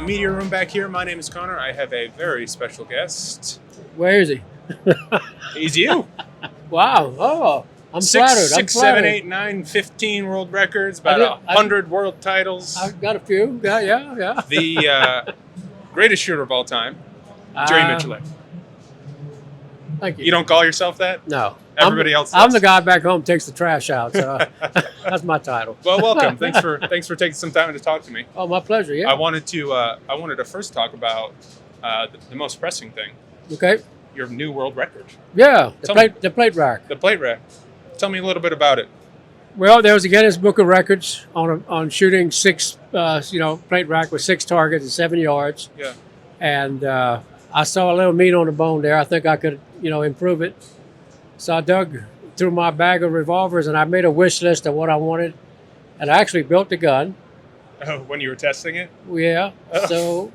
media room back here. My name is Connor. I have a very special guest. Where is he? He's you. Wow. Oh, I'm Six, flattered. I'm 6, 7, flattered. 8, 9, 15 world records, about 100 world titles. I've got a few. Yeah. The greatest shooter of all time, Jerry Miculek. Thank you. You don't call yourself that? No. Everybody else does. I'm the guy back home who takes the trash out, so that's my title. Well, welcome. Thanks for taking some time to talk to me. Oh, my pleasure. Yeah. I wanted to first talk about the most pressing thing. Okay. Your new world record. Yeah. The plate rack. The plate rack. Tell me a little bit about it. Well, there was a Guinness Book of Records on shooting six, plate rack with 6 targets at 7 yards. Yeah. And I saw a little meat on the bone there. I think I could, improve it. So I dug through my bag of revolvers and I made a wish list of what I wanted. And I actually built the gun. Oh, when you were testing it? Yeah. Oh. So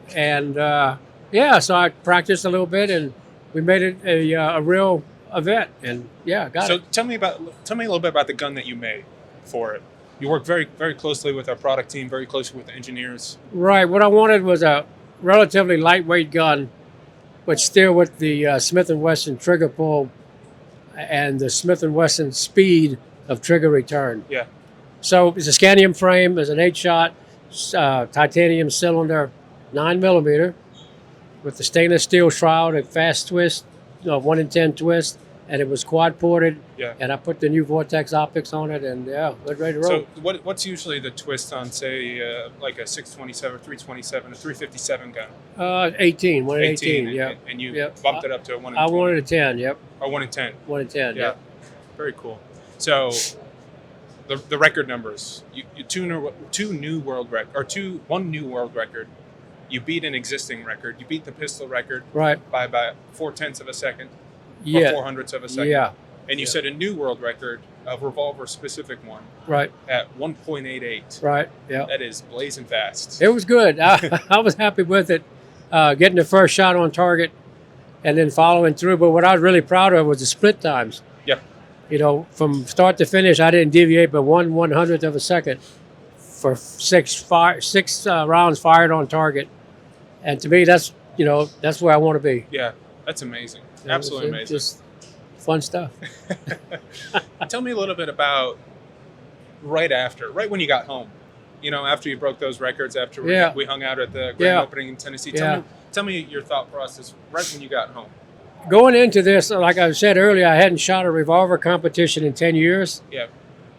so I practiced a little bit and we made it a real event. And got it. So tell me a little bit about the gun that you made for it. You worked very, very closely with our product team, very closely with the engineers. Right. What I wanted was a relatively lightweight gun, but still with the Smith Wesson trigger pull and the Smith Wesson speed of trigger return. Yeah. So it's a scandium frame. There's an 8-shot titanium cylinder, 9mm, with the stainless steel shroud, a fast twist, 1 in 10 twist, and it was quad ported. Yeah. And I put the new Vortex optics on it, and we're ready to roll. So what's usually the twist on, say, like a 627, 327, a 357 gun? 18, 1 in 18, yeah. And you bumped it up to a 1 in 20. I wanted a 10, yep. Or 1 in 10. 1 in 10, Yeah. yep. Very cool. So the record numbers, you one new world record. You beat an existing record. You beat the pistol record Right. by about 0.4 of a second. Yeah. Or 0.04 of a second. Yeah. And you set a new world record, a revolver specific one, Right. at 1.88. Right. Yeah. That is blazing fast. It was good. I was happy with it, getting the first shot on target and then following through. But what I was really proud of was the split times. Yeah. From start to finish, I didn't deviate but 1/100th of a second for six rounds fired on target. And to me, that's where I want to be. Yeah, that's amazing. Absolutely amazing. Just fun stuff. Tell me a little bit about right when you got home. After you broke those records, after we hung out at the grand opening in Tennessee. Tell me your thought process right when you got home. Going into this, like I said earlier, I hadn't shot a revolver competition in 10 years. Yeah.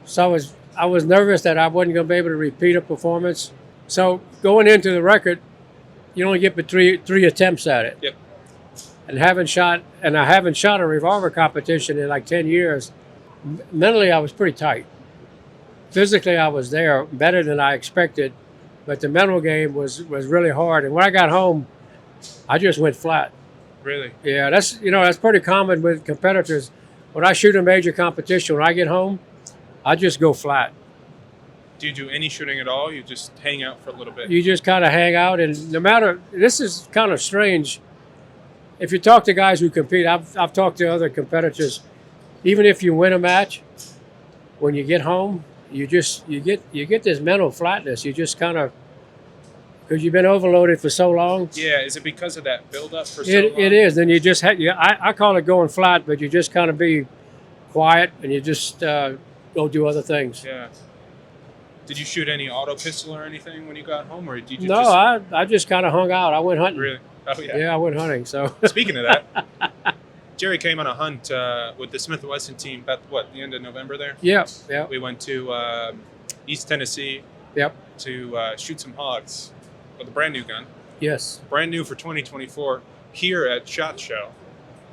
So I was nervous that I wasn't going to be able to repeat a performance. So going into the record, you only get but three attempts at it. Yep. And I haven't shot a revolver competition in like 10 years. Mentally, I was pretty tight. Physically, I was there, better than I expected, but the mental game was really hard. And when I got home, I just went flat. Really? Yeah, that's pretty common with competitors. When I shoot a major competition, when I get home, I just go flat. Do you do any shooting at all? You just hang out for a little bit? You just kind of hang out, and this is kind of strange. If you talk to guys who compete, I've talked to other competitors. Even if you win a match, when you get home, you get this mental flatness. You just kind of, because you've been overloaded for so long. Yeah, is it because of that buildup for so long? It is. Then you just I call it going flat, but you just kind of be quiet and you just go do other things. Yeah. Did you shoot any auto pistol or anything when you got home, or did you? No, I just kind of hung out. I went hunting. Really? Oh yeah. Yeah, I went hunting. So speaking of that, Jerry came on a hunt with the Smith Wesson team about the end of November there. Yeah. We went to East Tennessee. Yep. To shoot some hogs with a brand new gun. Yes. Brand new for 2024 here at SHOT Show,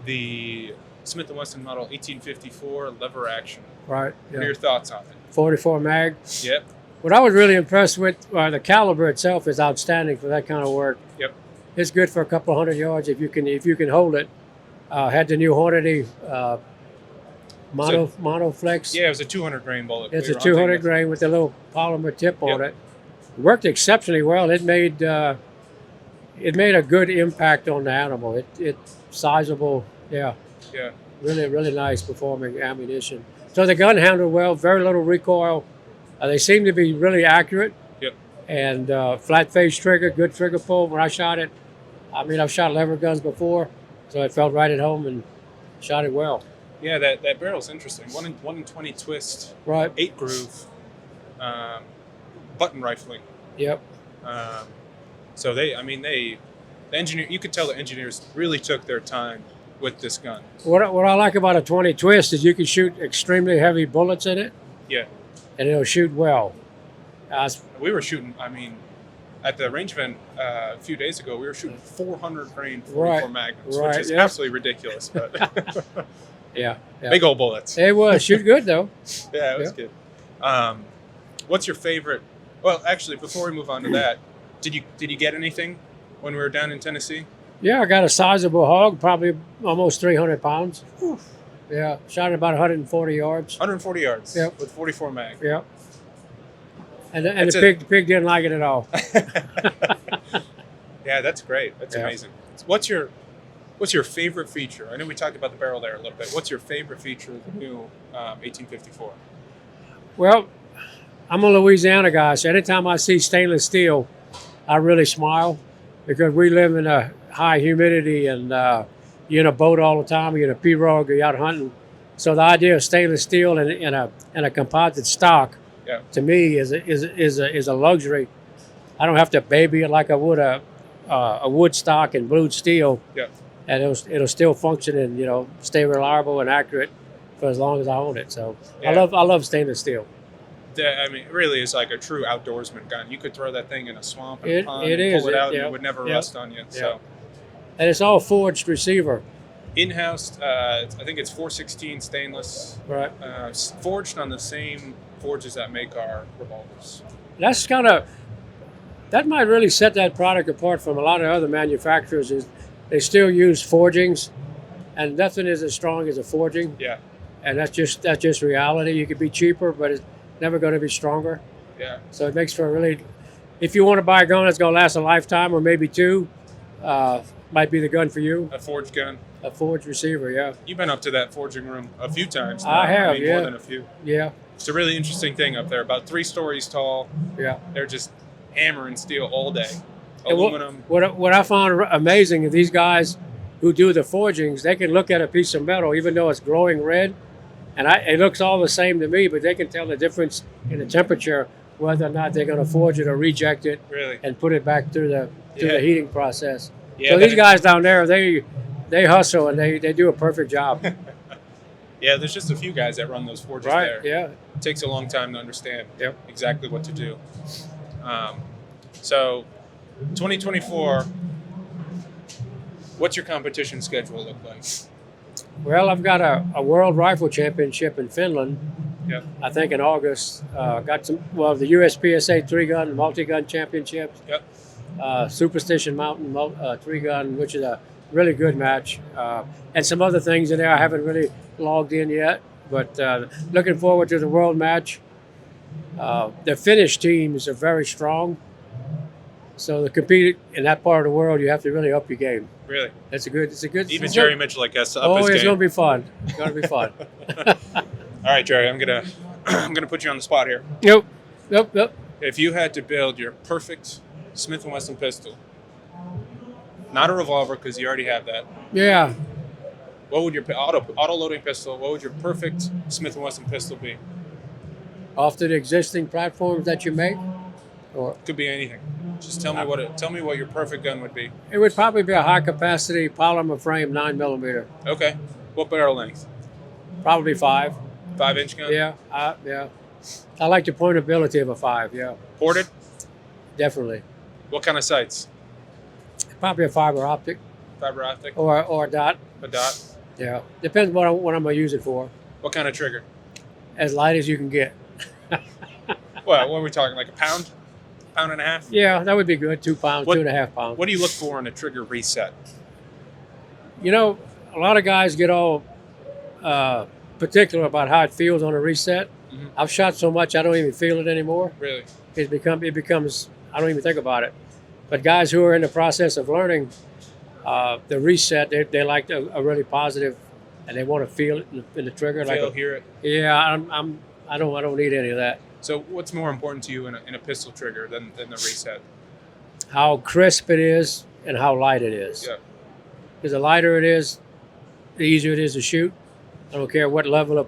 the Smith & Wesson model 1854 lever action. Right. What are your thoughts on it? 44 mag. Yep. What I was really impressed with, the caliber itself is outstanding for that kind of work. Yep. It's good for a couple of 100 yards if you can hold it. Had the new Hornady Monoflex. Yeah, it was a 200 grain bullet. It's a 200 grain with a little polymer tip on it. It worked exceptionally well. It made a good impact on the animal. It's sizable. Yeah. Yeah. Really, really nice performing ammunition. So the gun handled well, very little recoil. They seem to be really accurate. Yep. and flat face trigger, good trigger pull. When I shot it, I mean, I've shot lever guns before, so it felt right at home and shot it well. Yeah, that barrel's interesting. 1 in 20 twist, Right. 8 groove, button rifling. Yep. So the engineer, you could tell the engineers really took their time with this gun. What I like about a 20 twist is you can shoot extremely heavy bullets in it. Yeah. And it'll shoot well. We were shooting, at the range event a few days ago, we were shooting 400 grain 44 magnums, which is absolutely ridiculous. But yeah. Big old bullets. It was. Shoot good, though. Yeah, it was good. What's your favorite? Well, actually, before we move on to that, did you get anything when we were down in Tennessee? Yeah, I got a sizable hog, probably almost 300 pounds. Whew. Yeah, shot it about 140 yards. 140 yards. Yep. With 44 mag. Yep. And the pig didn't like it at all. Yeah, that's great. That's amazing. What's your favorite feature? I know we talked about the barrel there a little bit. What's your favorite feature of the new 1854? Well, I'm a Louisiana guy, so anytime I see stainless steel, I really smile because we live in a high humidity and you're in a boat all the time, you're in a pirogue, you're out hunting. So the idea of stainless steel in a composite stock, to me, is a luxury. I don't have to baby it like I would a wood stock and blued steel, and it'll still function and stay reliable and accurate for as long as I own it. So I love stainless steel. It really is like a true outdoorsman gun. You could throw that thing in a swamp and a pond and pull it out and it would never rust on you. So, and it's all forged receiver. In-house, I think it's 416 stainless. Right. Forged on the same forges that make our revolvers. That might really set that product apart from a lot of other manufacturers. Is they still use forgings, and nothing is as strong as a forging. Yeah. And that's just reality. You could be cheaper, but it's never going to be stronger. Yeah. So it makes for a really, if you want to buy a gun that's going to last a lifetime or maybe two, might be the gun for you. A forged gun. A forged receiver, yeah. You've been up to that forging room a few times now. I have, more than a few. Yeah. It's a really interesting thing up there, about 3 stories tall. Yeah. They're just hammering steel all day. Aluminum. What I found amazing is these guys who do the forgings, they can look at a piece of metal, even though it's glowing red, and it looks all the same to me, but they can tell the difference in the temperature, whether or not they're going to forge it or reject it, and put it back through the heating process. Yeah, so these guys down there, they hustle and they do a perfect job. Yeah, there's just a few guys that run those forges there. Yeah. It takes a long time to understand exactly what to do. So, 2024, what's your competition schedule look like? Well, I've got a World Rifle Championship in Finland. Yeah. I think in August. Got the USPSA 3-gun multi-gun championships. Yep. Superstition Mountain 3-gun, which is a really good match, and some other things in there I haven't really logged in yet. But looking forward to the world match. The Finnish teams are very strong, so to compete in that part of the world, you have to really up your game. Really, it's a good. Even Jerry Miculek has to up his game. It's going to be fun. It's going to be fun. All right, Jerry, I'm gonna put you on the spot here. Yep. If you had to build your perfect Smith & Wesson pistol, not a revolver because you already have that. Yeah. What would your auto-loading pistol? What would your perfect Smith & Wesson pistol be? Off to the existing platforms that you make, or could be anything. Just tell me what your perfect gun would be. It would probably be a high-capacity polymer frame 9mm. Okay. What barrel length? Probably 5. 5-inch gun. Yeah. I like the pointability of a 5. Yeah. Ported? Definitely. What kind of sights? Probably a fiber optic. Fiber optic. Or a dot. A dot. Yeah. Depends what I'm gonna use it for. What kind of trigger? As light as you can get. Well, what are we talking? Like a pound? Pound and a half? Yeah, that would be good. 2 pounds, 2.5 pounds. What do you look for in a trigger reset? A lot of guys get all particular about how it feels on a reset. Mm-hmm. I've shot so much I don't even feel it anymore. Really? It becomes I don't even think about it. But guys who are in the process of learning the reset, they like a really positive, and they want to feel it in the trigger. Hear it. Yeah, I don't need any of that. So what's more important to you in a pistol trigger than the reset? How crisp it is and how light it is. Yeah. Because the lighter it is, the easier it is to shoot. I don't care what level of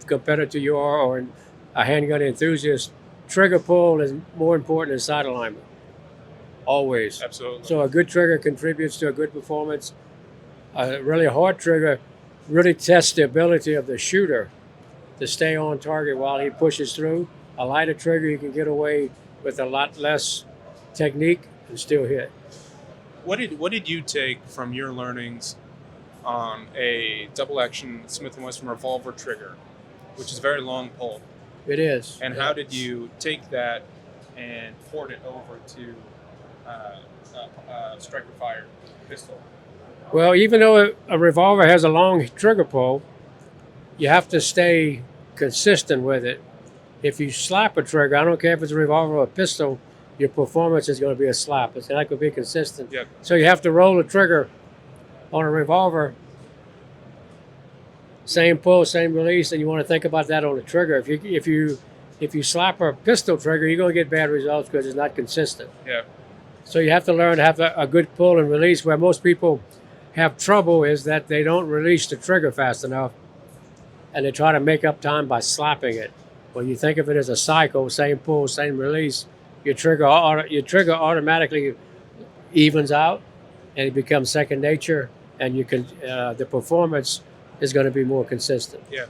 competitor you are or a handgun enthusiast. Trigger pull is more important than sight alignment. Always. Absolutely. So a good trigger contributes to a good performance. A really hard trigger really tests the ability of the shooter to stay on target while he pushes through. A lighter trigger, you can get away with a lot less technique and still hit. What did you take from your learnings on a double action Smith & Wesson revolver trigger, which is a very long pull? It is. And how did you take that and port it over to striker fire pistol? Well, even though a revolver has a long trigger pull, you have to stay consistent with it. If you slap a trigger, I don't care if it's a revolver or a pistol, your performance is going to be a slap. It's not going to be consistent. Yep. So you have to roll the trigger on a revolver, same pull, same release, and you want to think about that on the trigger. If you slap a pistol trigger, you're going to get bad results because it's not consistent. Yeah. So you have to learn to have a good pull and release. Where most people have trouble is that they don't release the trigger fast enough, and they try to make up time by slapping it. When you think of it as a cycle, same pull, same release, your trigger automatically evens out, and it becomes second nature, and you can the performance is going to be more consistent. Yeah.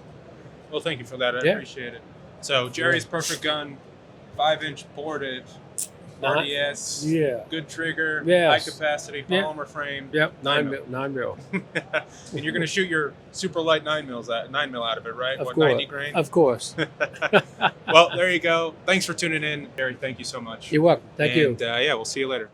Well, thank you for that. I appreciate it. So Jerry's Perfect Gun, 5-inch boarded, RDS, good trigger, high capacity polymer frame. Yep, 9 mil. And you're going to shoot your super light 9 mil out of it, right? Of what, course. 90 grain? Of course. Well, there you go. Thanks for tuning in, Jerry. Thank you so much. You're welcome. Thank you. And yeah, we'll see you later.